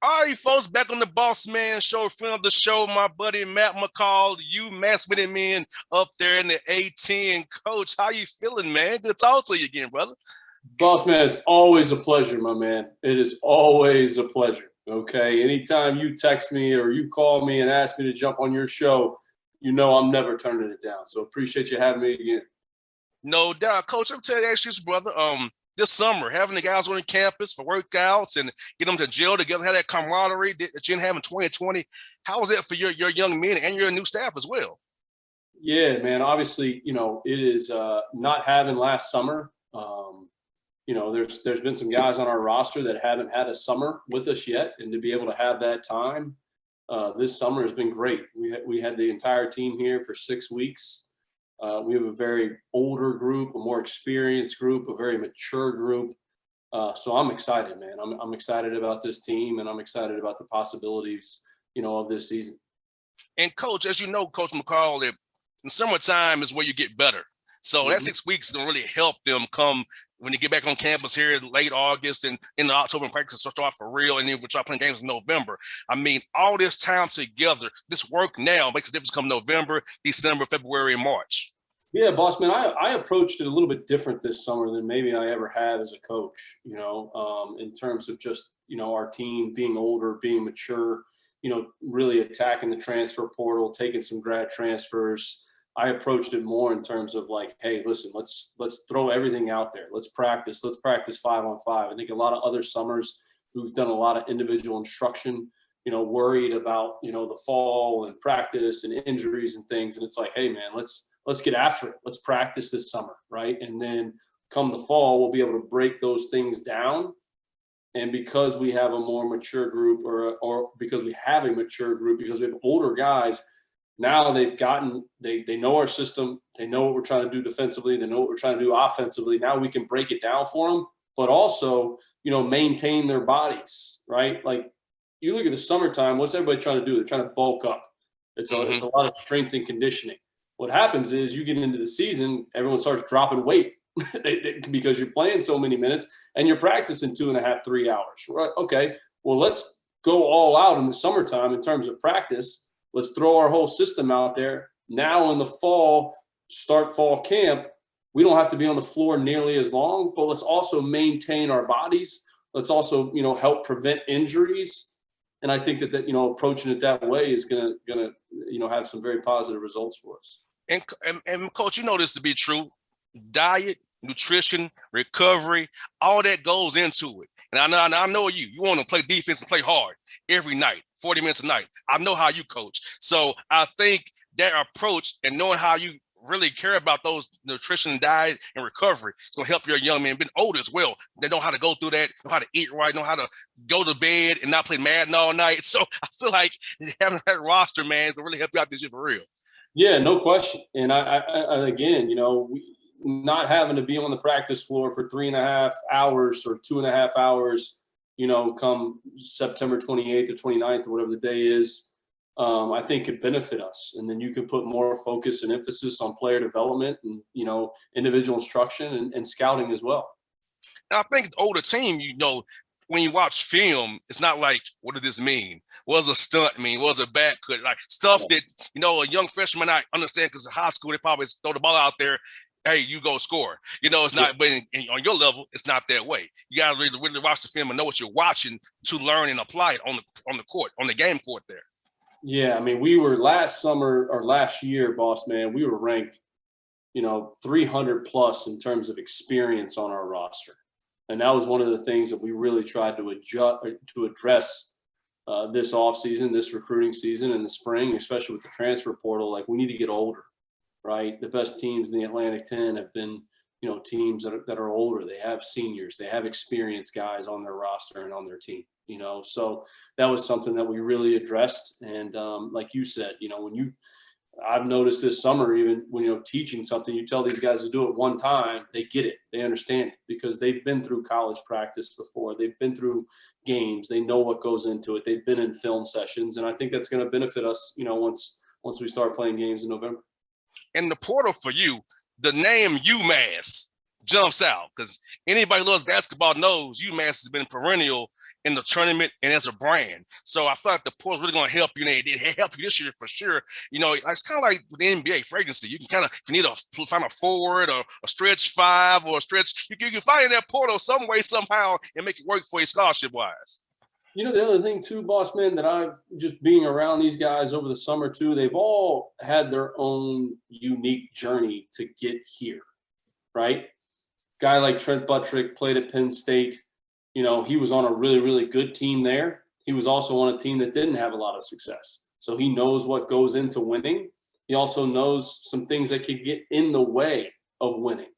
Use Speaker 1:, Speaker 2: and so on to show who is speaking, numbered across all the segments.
Speaker 1: All right, folks, back on the Bossman show, friend of the show, my buddy Matt McCall, UMass Minutemen up there in the A10. Coach, how you feeling, man? Good to talk to you again, brother.
Speaker 2: Boss man, it's always a pleasure, my man. It is always a pleasure. Okay. Anytime you text me or you call me and ask me to jump on your show, you know I'm never turning it down. So appreciate you having me again.
Speaker 1: No doubt, Coach. I'm telling you, this, brother. This summer, having the guys on campus for workouts and get them to gel together, have that camaraderie that you didn't have in 2020. How was that for your young men and your new staff as well?
Speaker 2: Yeah, man. Obviously, it is not having last summer. There's been some guys on our roster that haven't had a summer with us yet, and to be able to have that time this summer has been great. We had the entire team here for 6 weeks. We have a very older group, a more experienced group, a very mature group. So I'm excited, man. I'm excited about this team, and I'm excited about the possibilities, of this season.
Speaker 1: And Coach, as you know, Coach McCall, that in summertime is where you get better. So that 6 weeks is gonna really help them come when they get back on campus here in late August and in the October and practice start for real, and then we'll start playing games in November. I mean, all this time together, this work now makes a difference come November, December, February, and March.
Speaker 2: Yeah, boss man, I approached it a little bit different this summer than maybe I ever have as a coach, in terms of just, our team being older, being mature, really attacking the transfer portal, taking some grad transfers. I approached it more in terms of like, hey, listen, let's throw everything out there. Let's practice. Let's practice 5-on-5. I think a lot of other summers who've done a lot of individual instruction, worried about, the fall and practice and injuries and things. And it's like, hey man, let's get after it. Let's practice this summer, right? And then come the fall, we'll be able to break those things down. And because we have a more mature group, or because we have a mature group, because we have older guys, now they know our system, they know what we're trying to do defensively, they know what we're trying to do offensively. Now we can break it down for them, but also, maintain their bodies, right? Like you look at the summertime, what's everybody trying to do? They're trying to bulk up. It's a lot of strength and conditioning. What happens is you get into the season, everyone starts dropping weight because you're playing so many minutes and you're practicing 2.5, 3 hours, right? Okay, well, let's go all out in the summertime in terms of practice. Let's throw our whole system out there. Now in the fall, start fall camp, we don't have to be on the floor nearly as long, but let's also maintain our bodies. Let's also, help prevent injuries. And I think that approaching it that way is gonna have some very positive results for us.
Speaker 1: And Coach, you know this to be true. Diet, nutrition, recovery, all that goes into it. And I know you want to play defense and play hard every night, 40 minutes a night. I know how you coach. So I think that approach and knowing how you really care about those nutrition, diet, and recovery, it's going to help your young men, been older as well. They know how to go through that, know how to eat right, know how to go to bed and not play Madden all night. So I feel like having that roster, man, is going to really help you out this year for real.
Speaker 2: Yeah, no question. And I again, not having to be on the practice floor for 3.5 hours or 2.5 hours, come September 28th or 29th or whatever the day is, I think could benefit us. And then you can put more focus and emphasis on player development and, individual instruction and scouting as well.
Speaker 1: And I think the older team, when you watch film, it's not like, what does this mean? What does a stunt mean? What does a back cut? Like stuff that, a young freshman might understand because in high school, they probably throw the ball out there. Hey, you go score. It's not, but on your level, it's not that way. You got to really watch the film and know what you're watching to learn and apply it on the court, on the game court there.
Speaker 2: Yeah, I mean, we were last year, boss man, we were ranked, 300 plus in terms of experience on our roster. And that was one of the things that we really tried to address this offseason, this recruiting season in the spring, especially with the transfer portal. Like, we need to get older, right? The best teams in the Atlantic 10 have been, teams that are older. They have seniors, they have experienced guys on their roster and on their team, So that was something that we really addressed. And like you said, I've noticed this summer, even when, teaching something, you tell these guys to do it one time, they get it, they understand it because they've been through college practice before. They've been through games. They know what goes into it. They've been in film sessions. And I think that's going to benefit us, once we start playing games in November.
Speaker 1: And the portal for you, the name UMass jumps out because anybody who loves basketball knows UMass has been perennial in the tournament and as a brand. So I feel like the portal's really going to help you. And it helped you this year for sure. You know, it's kind of like with the NBA free agency. You can kind of, if you need to find a forward or a stretch five or a stretch, you can find in that portal some way, somehow, and make it work for you scholarship wise.
Speaker 2: You know, the other thing too, Bossman, that I've just being around these guys over the summer too, they've all had their own unique journey to get here, right? Guy like Trent Buttrick played at Penn State. You know, he was on a really, really good team there. He was also on a team that didn't have a lot of success. So he knows what goes into winning. He also knows some things that could get in the way of winning,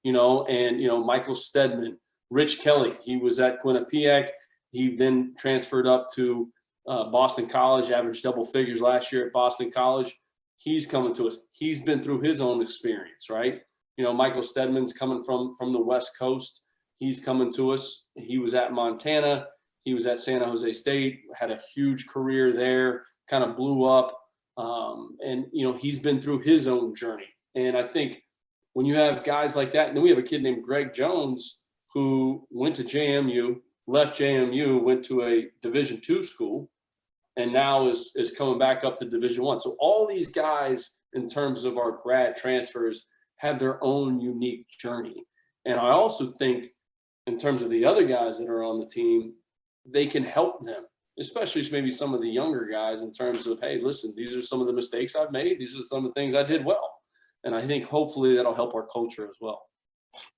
Speaker 2: you know, and, you know, Michael Stedman, Rich Kelly, he was at Quinnipiac. He then transferred up to Boston College, averaged double figures last year at Boston College. He's coming to us. He's been through his own experience, right? You know, Michael Stedman's coming from the West Coast. He's coming to us. He was at Montana. He was at San Jose State, had a huge career there, kind of blew up. And, you know, he's been through his own journey. And I think when you have guys like that, and then we have a kid named Greg Jones who went to JMU, left JMU, went to a Division II school, and now is coming back up to Division I. So all these guys, in terms of our grad transfers, have their own unique journey. And I also think in terms of the other guys that are on the team, they can help them, especially maybe some of the younger guys in terms of, hey, listen, these are some of the mistakes I've made. These are some of the things I did well. And I think hopefully that'll help our culture as well.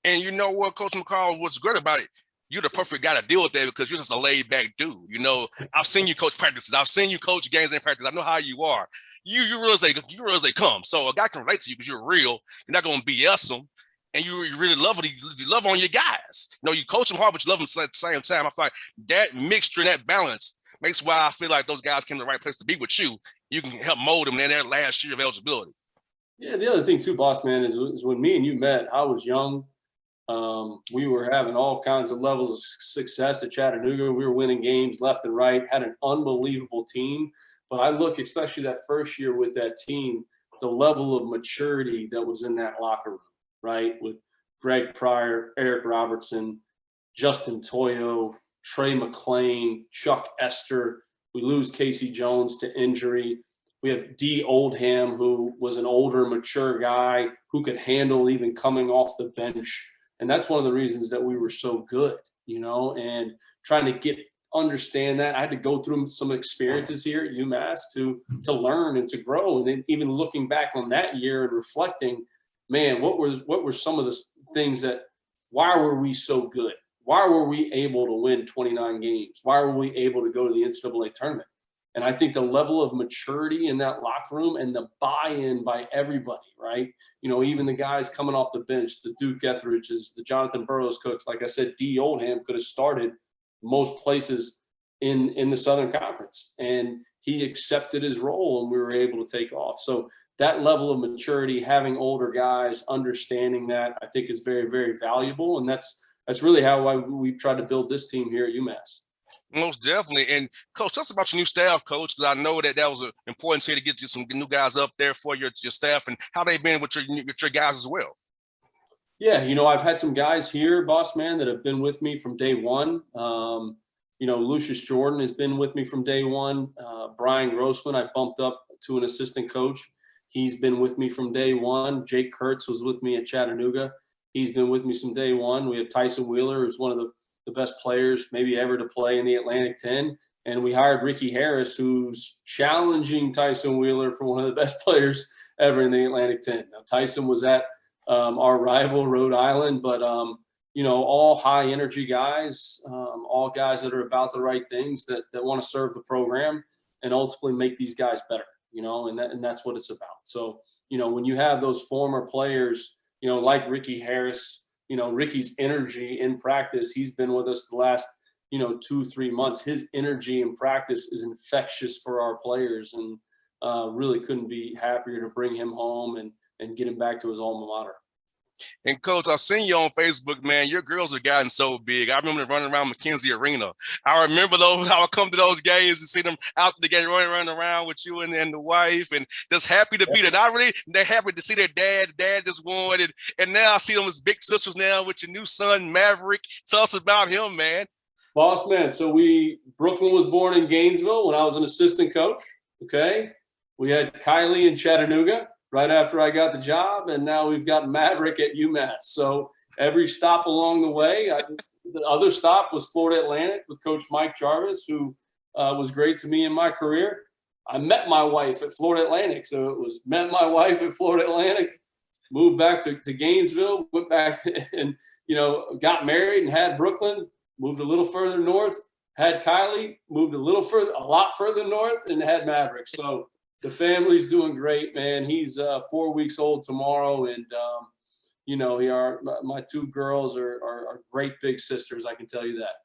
Speaker 1: And you know what, Coach McCall, what's great about it, you're the perfect guy to deal with that because you're just a laid-back dude. You know, I've seen you coach practices. I've seen you coach games and practice. I know how you are. You realize they come. So a guy can relate to you because you're real. You're not going to BS them. And you really love it. You love on your guys. You know, you coach them hard, but you love them at the same time. I feel like that mixture and that balance makes why I feel like those guys came to the right place to be with you. You can help mold them in their last year of eligibility.
Speaker 2: Yeah, the other thing too, Bossman, is when me and you met, I was young. We were having all kinds of levels of success at Chattanooga. We were winning games left and right, had an unbelievable team. But I look, especially that first year with that team, the level of maturity that was in that locker room, right? With Greg Pryor, Eric Robertson, Justin Toyo, Trey McClain, Chuck Esther. We lose Casey Jones to injury. We have D. Oldham, who was an older, mature guy who could handle even coming off the bench. And that's one of the reasons that we were so good, you know, and trying to understand that. I had to go through some experiences here at UMass to learn and to grow. And then even looking back on that year and reflecting, man, what were some of the things why were we so good? Why were we able to win 29 games? Why were we able to go to the NCAA tournament? And I think the level of maturity in that locker room and the buy-in by everybody, right? You know, even the guys coming off the bench, the Duke Etheridges, the Jonathan Burroughs cooks, like I said, D. Oldham could have started most places in the Southern Conference. And he accepted his role and we were able to take off. So that level of maturity, having older guys, understanding that, I think is very, very valuable. And that's really how we've tried to build this team here at UMass.
Speaker 1: Most definitely. And Coach, tell us about your new staff, Coach, because I know that was important to you to get you some new guys up there for your staff and how they've been with your guys as well.
Speaker 2: Yeah, you know, I've had some guys here, Bossman, that have been with me from day one. You know, Lucius Jordan has been with me from day one. Brian Grossman, I bumped up to an assistant coach. He's been with me from day one. Jake Kurtz was with me at Chattanooga. He's been with me from day one. We have Tyson Wheeler, who's one of the best players maybe ever to play in the Atlantic 10. And we hired Ricky Harris, who's challenging Tyson Wheeler for one of the best players ever in the Atlantic 10. Now, Tyson was at our rival, Rhode Island, but, you know, all high energy guys, all guys that are about the right things that want to serve the program and ultimately make these guys better, you know, and that's what it's about. So, you know, when you have those former players, you know, like Ricky Harris, you know, Ricky's energy in practice, he's been with us the last, you know, 2-3 months. His energy in practice is infectious for our players, and really couldn't be happier to bring him home and get him back to his alma mater.
Speaker 1: And Coach, I've seen you on Facebook, man. Your girls have gotten so big. I remember them running around McKenzie Arena. I remember those. I would come to those games and see them out the game running around with you and the wife, and just happy to be there. They're happy to see their dad. Dad just won, and now I see them as big sisters now with your new son Maverick. Tell us about him, man.
Speaker 2: Bossman. So Brooklyn was born in Gainesville when I was an assistant coach. Okay. We had Kylie in Chattanooga right after I got the job. And now we've got Maverick at UMass. So every stop along the way, the other stop was Florida Atlantic with Coach Mike Jarvis, who was great to me in my career. I met my wife at Florida Atlantic. So it was met my wife at Florida Atlantic, moved back to Gainesville, went back and, got married and had Brooklyn, moved a little further north, had Kylie, moved a lot further north, and had Maverick. So the family's doing great, man. He's 4 weeks old tomorrow. And, my two girls are great big sisters. I can tell you that.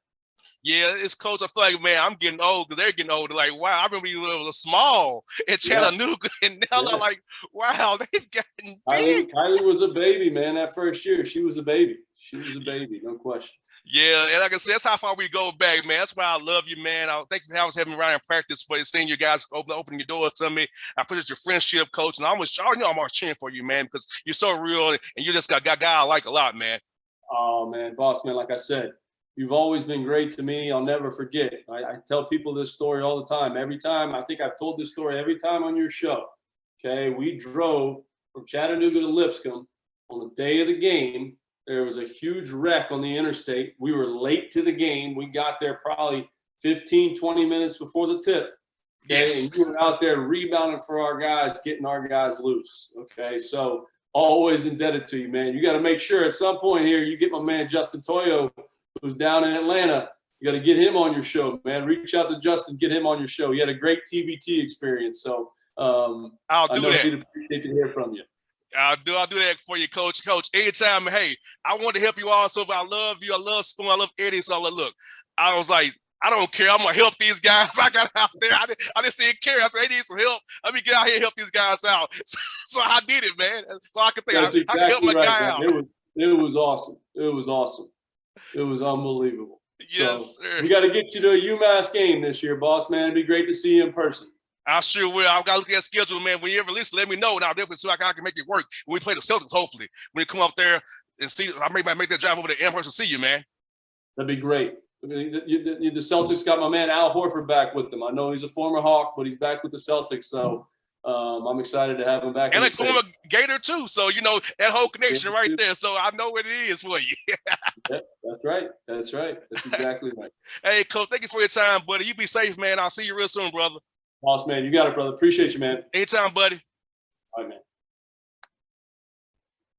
Speaker 1: Yeah, it's Coach. I feel like, man, I'm getting old because they're getting older. Like, wow, I remember you were small in Chattanooga, and now I'm like, wow, they've gotten big.
Speaker 2: Kylie was a baby, man. That first year, she was a baby. No question.
Speaker 1: Yeah, and like I said, that's how far we go back, man. That's why I love you, man. Thank you for having me around in practice, for seeing you guys opening your doors to me. I appreciate your friendship, Coach, and I'm always cheering for you, man, because you're so real, and you just got a guy I like a lot, man.
Speaker 2: Oh, man, boss, man, like I said, you've always been great to me. I'll never forget. I tell people this story all the time. Every time, I think I've told this story every time on your show. Okay, we drove from Chattanooga to Lipscomb on the day of the game. There was a huge wreck on the interstate. We were late to the game. We got there probably 15, 20 minutes before the tip. Okay?
Speaker 1: Yes.
Speaker 2: And you were out there rebounding for our guys, getting our guys loose. Okay, so always indebted to you, man. You got to make sure at some point here you get my man Justin Toyo, who's down in Atlanta. You got to get him on your show, man. Reach out to Justin, get him on your show. He had a great TBT experience. So
Speaker 1: I'll do that.
Speaker 2: He'd appreciate to hear from you.
Speaker 1: I'll do that for you, Coach. Coach, anytime, hey, I want to help you also. I love you. I love Spoon. I love Eddie. So look, I was like, I don't care. I'm going to help these guys. I got out there. I just didn't care. I said, they need some help. Let me get out here and help these guys out. So I did it, man. So I can think I can help my guy out.
Speaker 2: It was awesome. It was awesome. It was unbelievable.
Speaker 1: Yes, sir.
Speaker 2: We got to get you to a UMass game this year, boss, man. It'd be great to see you in person.
Speaker 1: I sure will. I've got to look at that schedule, man. When you ever listen, let me know, and I'll definitely see if I can make it work. When we play the Celtics, hopefully. When you come up there and see, I might make that drive over there in person to see you, man.
Speaker 2: That'd be great. The Celtics got my man Al Horford back with them. I know he's a former Hawk, but he's back with the Celtics, so I'm excited to have him back.
Speaker 1: And a former Gator, too. So, that whole connection right there. So I know what it is for you.
Speaker 2: Yeah, that's right. That's right. That's exactly right.
Speaker 1: Hey, Coach, thank you for your time, buddy. You be safe, man. I'll see you real soon, brother.
Speaker 2: Boss, man. You got it, brother. Appreciate you, man.
Speaker 1: Anytime, buddy.
Speaker 2: All right, man.